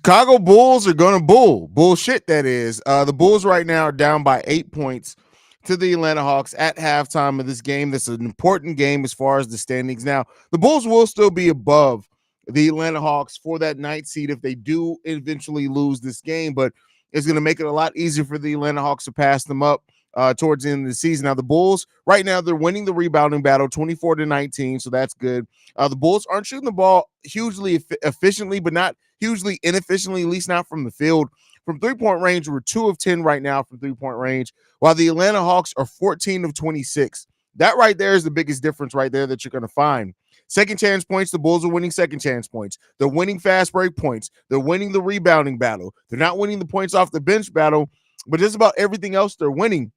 Chicago Bulls are going to bullshit. That is, the Bulls right now are down by 8 points to the Atlanta Hawks at halftime of this game. This is an important game as far as the standings. Now, the Bulls will still be above the Atlanta Hawks for that ninth seed if they do eventually lose this game, but it's going to make it a lot easier for the Atlanta Hawks to pass them up towards the end of the season. Now, the Bulls right now they're winning the rebounding battle 24-19, so that's good. The Bulls aren't shooting the ball hugely efficiently, but not hugely inefficiently, at least not from the field. From three-point range, we're 2 of 10 right now from three-point range, while the Atlanta Hawks are 14 of 26. That right there is the biggest difference right there that you're going to find. Second chance points, the Bulls are winning second chance points. They're winning fast break points. They're winning the rebounding battle. They're not winning the points off the bench battle, but just about everything else they're winning.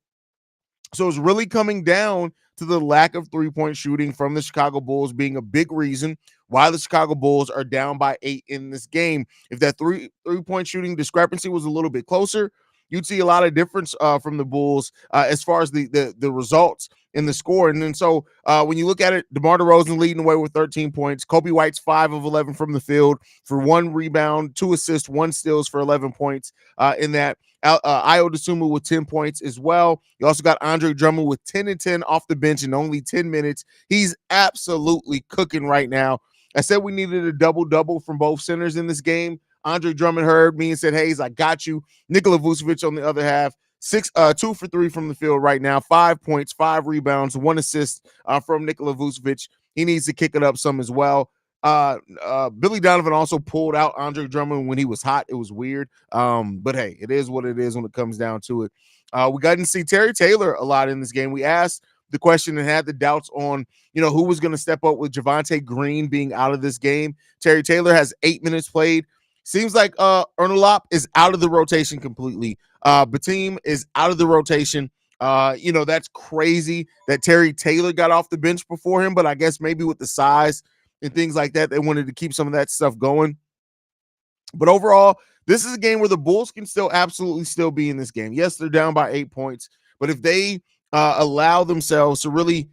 So it's really coming down to the lack of three-point shooting from the Chicago Bulls being a big reason why the Chicago Bulls are down by 8 in this game. If that three-point shooting discrepancy was a little bit closer, you'd see a lot of difference from the Bulls as far as the results in the score. And then so when you look at it, DeMar DeRozan leading away with 13 points. Kobe White's 5 of 11 from the field for 1 rebound, 2 assists, 1 steals for 11 points in that. Ayo Dosunmu with 10 points as well. You also got Andre Drummond with 10 and 10 off the bench in only 10 minutes. He's absolutely cooking right now. I said we needed a double-double from both centers in this game. Andre Drummond heard me and said, Haize, I got you. Nikola Vucevic on the other half, 2 for 3 from the field right now, 5 points, 5 rebounds, 1 assist from Nikola Vucevic. He needs to kick it up some as well. Billy Donovan also pulled out Andre Drummond when he was hot. It was weird. But hey, it is what it is when it comes down to it. We got to see Terry Taylor a lot in this game. We asked the question and had the doubts on, who was going to step up with Javonte Green being out of this game. Terry Taylor has 8 minutes played. Seems like Ernalop is out of the rotation completely. Batum is out of the rotation. That's crazy that Terry Taylor got off the bench before him, but I guess maybe with the size and things like that, they wanted to keep some of that stuff going. But overall, this is a game where the Bulls can absolutely still be in this game. Yes, they're down by 8 points, but if they allow themselves to really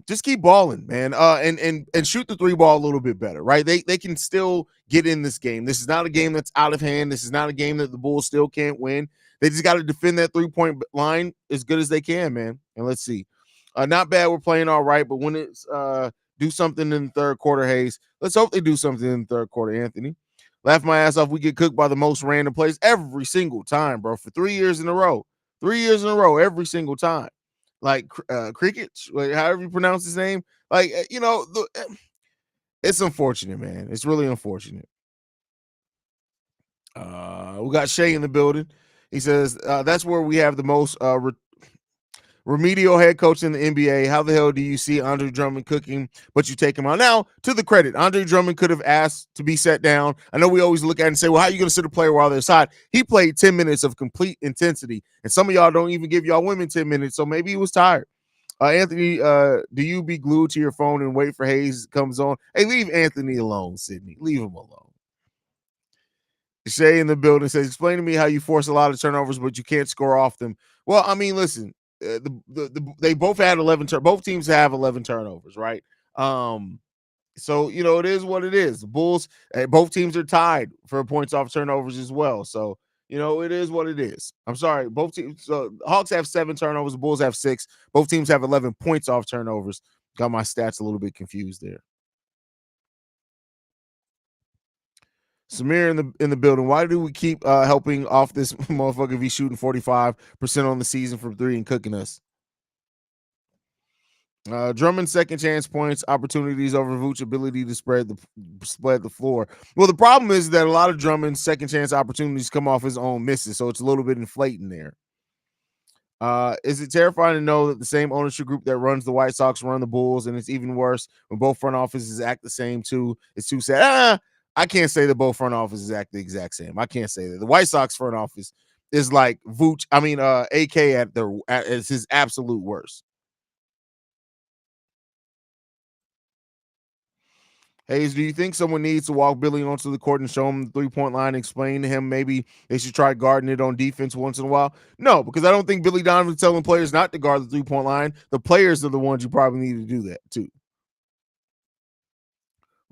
just keep balling, man, and shoot the 3 ball a little bit better, right? They can still get in this game. This is not a game that's out of hand. This is not a game that the Bulls still can't win. They just got to defend that 3-point line as good as they can, man. And let's see. Not bad. We're playing all right, but when it's do something in the third quarter, Haize. Let's hope they do something in the third quarter, Anthony. Laugh my ass off. We get cooked by the most random plays every single time, bro, for 3 years in a row. 3 years in a row, every single time. Like Cricket, however you pronounce his name. Like, it's unfortunate, man. It's really unfortunate. We got Shay in the building. He says, that's where we have the most remedial head coach in the NBA. How the hell do you see Andre Drummond cooking, but you take him out? Now, to the credit, Andre Drummond could have asked to be set down. I know we always look at it and say, well, how are you going to sit a player while they're side? He played 10 minutes of complete intensity, and some of y'all don't even give y'all women 10 minutes, so maybe he was tired. Anthony, do you be glued to your phone and wait for Haize comes on? Hey, leave Anthony alone, Sydney. Leave him alone. Shay in the building says, explain to me how you force a lot of turnovers, but you can't score off them. Well, I mean, listen, they both had 11 both teams have 11 turnovers, right? So it is what it is. The Bulls, both teams are tied for points off turnovers as well. So it is what it is. I'm sorry, both teams. So the Hawks have 7 turnovers, the Bulls have 6. Both teams have 11 points off turnovers. Got my stats a little bit confused there. Samir in the building. Why do we keep helping off this motherfucker if he's shooting 45% on the season from 3 and cooking us? Drummond second chance points, opportunities over Vooch ability to spread the floor. Well, the problem is that a lot of Drummond's second chance opportunities come off his own misses, so it's a little bit inflating there. Is it terrifying to know that the same ownership group that runs the White Sox run the Bulls, and it's even worse when both front offices act the same too? It's too sad. I can't say that both front offices act the exact same. I can't say that. The White Sox front office is like Vooch. I mean, AK at his absolute worst. Haize, do you think someone needs to walk Billy onto the court and show him the 3-point line, explain to him maybe they should try guarding it on defense once in a while? No, because I don't think Billy Donovan's telling players not to guard the 3-point line. The players are the ones you probably need to do that too.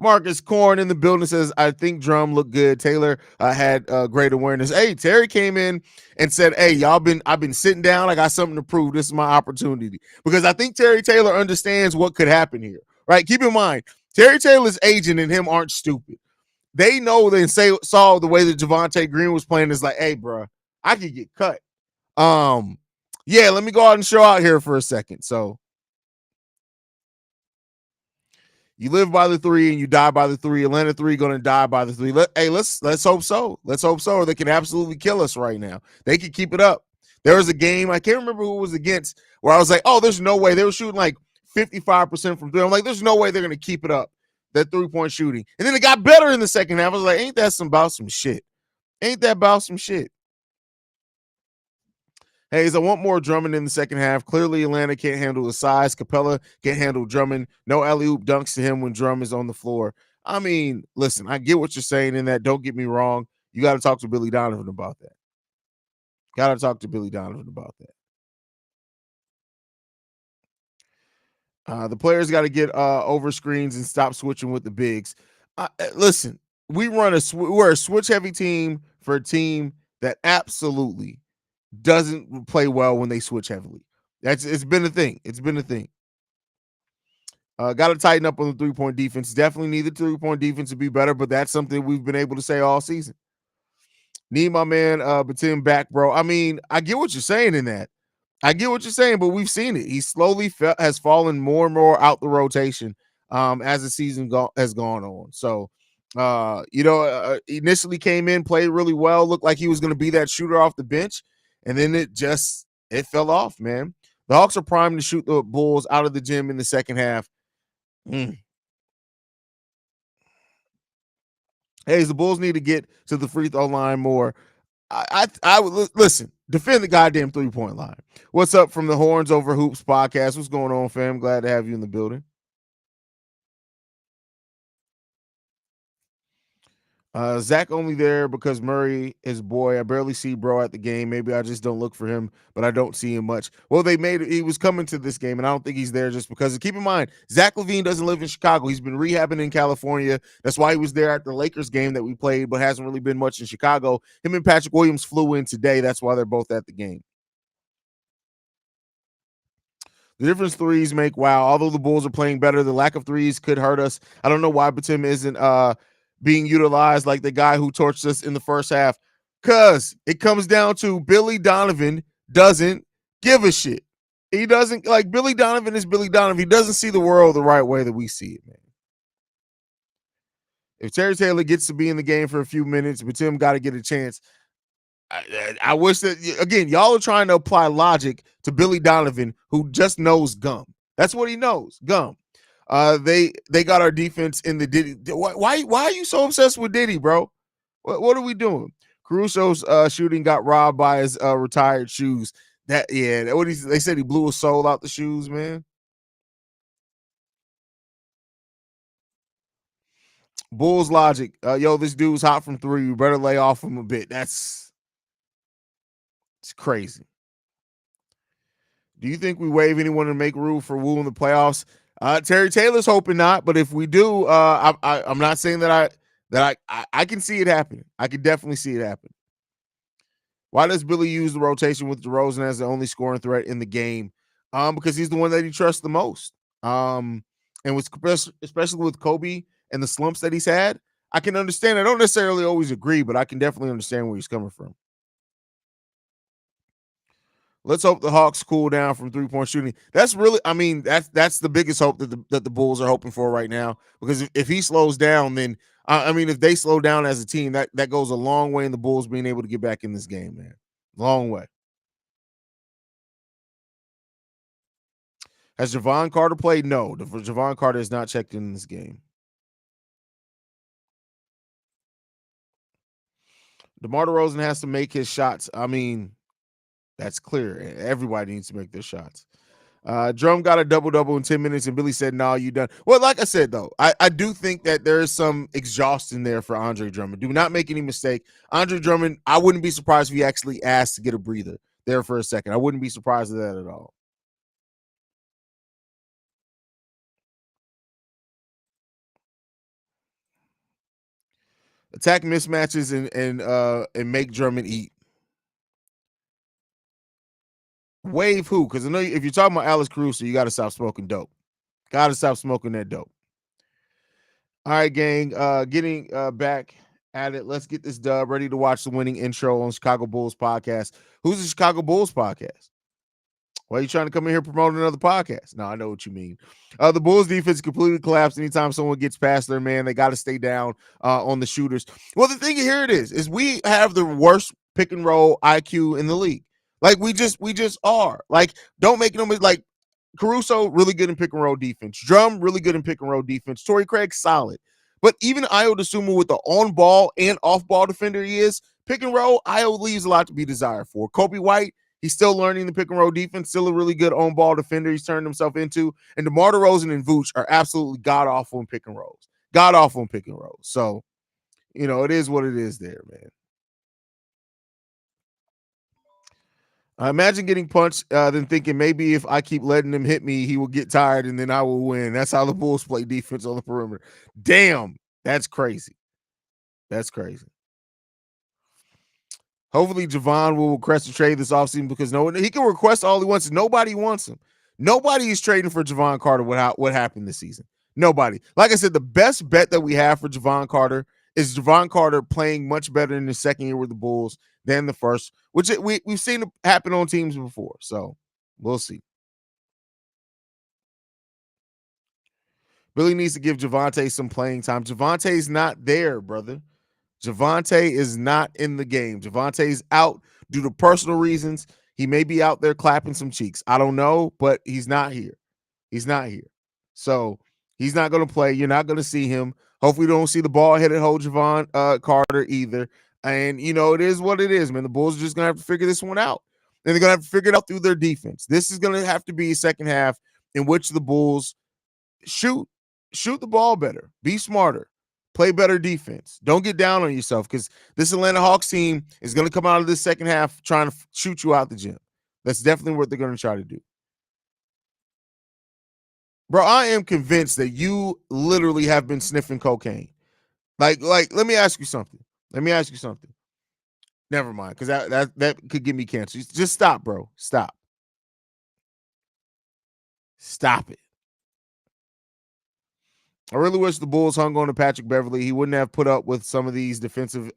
Marcus Korn in the building says, I think Drum looked good. Taylor had great awareness. Hey, Terry came in and said, hey, I've been sitting down. I got something to prove. This is my opportunity. Because I think Terry Taylor understands what could happen here, right? Keep in mind, Terry Taylor's agent and him aren't stupid. They know saw the way that Javonte Green was playing is like, hey, bro, I could get cut. Yeah, let me go out and show out here for a second. So you live by the three and you die by the three. Atlanta three going to die by the three. Let's hope so. Let's hope so. Or they can absolutely kill us right now. They can keep it up. There was a game, I can't remember who it was against, where I was like, oh, there's no way. They were shooting like 55% from three. I'm like, there's no way they're going to keep it up, that 3-point shooting. And then it got better in the second half. I was like, ain't that about some shit? Ain't that about some shit? Haize, I want more Drummond in the second half. Clearly, Atlanta can't handle the size. Capella can't handle Drummond. No alley-oop dunks to him when Drum is on the floor. I mean, listen, I get what you're saying in that. Don't get me wrong. You got to talk to Billy Donovan about that. Got to talk to Billy Donovan about that. The players got to get over screens and stop switching with the bigs. Listen, we're a switch-heavy team for a team that absolutely doesn't play well when they switch heavily. It's been a thing. It's been a thing. Got to tighten up on the 3-point defense. Definitely need the 3-point defense to be better, but that's something we've been able to say all season. Need my man Batum back, bro. I mean, I get what you're saying in that. I get what you're saying, but we've seen it. He slowly has fallen more and more out the rotation as the season has gone on. So, initially came in, played really well, looked like he was going to be that shooter off the bench, and then it fell off, man. The Hawks are primed to shoot the Bulls out of the gym in the second half. Hey, the Bulls need to get to the free throw line more. I would listen, defend the goddamn 3-point line. What's up from the Horns Over Hoops podcast? What's going on, fam? Glad to have you in the building. Zach only there because Murray is boy. I barely see bro at the game. Maybe I just don't look for him, but I don't see him much. Well, he was coming to this game, and I don't think he's there just because. Keep in mind, Zach LaVine doesn't live in Chicago. He's been rehabbing in California. That's why he was there at the Lakers game that we played, but hasn't really been much in Chicago. Him and Patrick Williams flew in today. That's why they're both at the game. The difference threes make, wow. Although the Bulls are playing better, the lack of threes could hurt us. I don't know why Batum isn't being utilized like the guy who torched us in the first half. Because it comes down to Billy Donovan doesn't give a shit. He doesn't, like, Billy Donovan is Billy Donovan. He doesn't see the world the right way that we see it, man. If Terry Taylor gets to be in the game for a few minutes, Batum got to get a chance. I wish that, again, y'all are trying to apply logic to Billy Donovan, who just knows gum. That's what he knows, gum. They got our defense in the Diddy. Why are you so obsessed with Diddy, bro? What are we doing? Caruso's shooting got robbed by his retired shoes. They said he blew his soul out the shoes, man. Bulls logic. This dude's hot from three. You better lay off him a bit. It's crazy. Do you think we waive anyone to make room for Wu in the playoffs? Terry Taylor's hoping not, but if we do, I'm not saying that I can see it happen. I can definitely see it happen. Why does Billy use the rotation with DeRozan as the only scoring threat in the game? Because he's the one that he trusts the most. And especially with Kobe and the slumps that he's had, I can understand. I don't necessarily always agree, but I can definitely understand where he's coming from. Let's hope the Hawks cool down from 3-point shooting. That's really, I mean, that's the biggest hope that the Bulls are hoping for right now. Because if he slows down, then if they slow down as a team, that goes a long way in the Bulls being able to get back in this game, man. Long way. Has Javon Carter played? No, Javon Carter has not checked in this game. DeMar DeRozan has to make his shots. I mean, that's clear. Everybody needs to make their shots. Drum got a double-double in 10 minutes, and Billy said, no, you done. Well, like I said, though, I do think that there is some exhaustion there for Andre Drummond. Do not make any mistake. Andre Drummond, I wouldn't be surprised if he actually asked to get a breather there for a second. I wouldn't be surprised at that at all. Attack mismatches and make Drummond eat. Wave who? Because I know if you're talking about Alex Caruso, you got to stop smoking dope. Got to stop smoking that dope. All right, gang. Getting back at it. Let's get this dub. Ready to watch the winning intro on Chicago Bulls podcast. Who's the Chicago Bulls podcast? Why are you trying to come in here promoting another podcast? No, I know what you mean. The Bulls defense completely collapsed anytime someone gets past their man. They got to stay down on the shooters. Well, the thing here it is we have the worst pick and roll IQ in the league. Like we just are. Like, don't make no mistake. Like, Caruso, really good in pick and roll defense. Drum, really good in pick and roll defense. Torrey Craig, solid. But even Ayo Dosunmu, with the on-ball and off-ball defender he is, pick and roll, Ayo leaves a lot to be desired for. Kobe White, he's still learning the pick and roll defense, still a really good on-ball defender he's turned himself into. And DeMar DeRozan and Vooch are absolutely god-awful in pick and rolls. God-awful in pick and rolls. So, it is what it is there, man. I imagine getting punched, then thinking maybe if I keep letting him hit me, he will get tired and then I will win. That's how the Bulls play defense on the perimeter. Damn, that's crazy. That's crazy. Hopefully, Javon will request a trade this offseason because he can request all he wants. Nobody wants him. Nobody is trading for Javon Carter. What happened this season? Nobody. Like I said, the best bet that we have for Javon Carter is Javon Carter playing much better in his second year with the Bulls than the first, which we've seen it happen on teams before. So we'll see. Billy needs to give Javonte some playing time. Javonte's not there, brother. Javonte is not in the game. Javonte's out due to personal reasons. He may be out there clapping some cheeks. I don't know, but he's not here. He's not here. So he's not going to play. You're not going to see him. Hopefully, you don't see the ball-headed whole Javon Carter either. And, it is what it is, man. The Bulls are just going to have to figure this one out. And they're going to have to figure it out through their defense. This is going to have to be a second half in which the Bulls shoot the ball better, be smarter, play better defense. Don't get down on yourself because this Atlanta Hawks team is going to come out of this second half trying to shoot you out the gym. That's definitely what they're going to try to do. Bro, I am convinced that you literally have been sniffing cocaine. Like, let me ask you something. Never mind, because that could give me cancer. Just stop, bro. Stop it. I really wish the Bulls hung on to Patrick Beverley. He wouldn't have put up with some of these defensive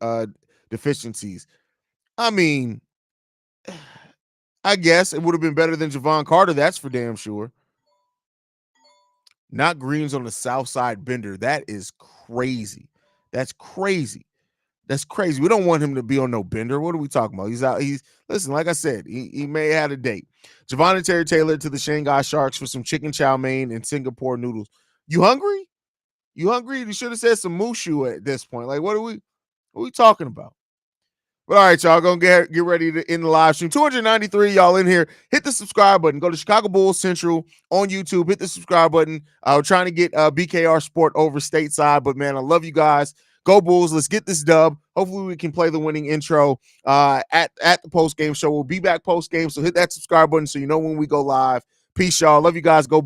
deficiencies. I mean, I guess it would have been better than Javon Carter. That's for damn sure. Not Greens on the South Side bender. That is crazy. That's crazy. We don't want him to be on no bender. What are we talking about? He's out. Listen, like I said, he may have had a date. Javon and Terry Taylor to the Shanghai Sharks for some chicken chow mein and Singapore noodles. You hungry? You should have said some mushu at this point. Like, what are we talking about? But all right, y'all, gonna get ready to end the live stream. 293 y'all in here. Hit the subscribe button. Go to Chicago Bulls Central on YouTube. Hit the subscribe button. We're trying to get BKR Sport over stateside, but man, I love you guys. Go Bulls. Let's get this dub. Hopefully we can play the winning intro at the post-game show. We'll be back post-game, so hit that subscribe button so you know when we go live. Peace, y'all. Love you guys. Go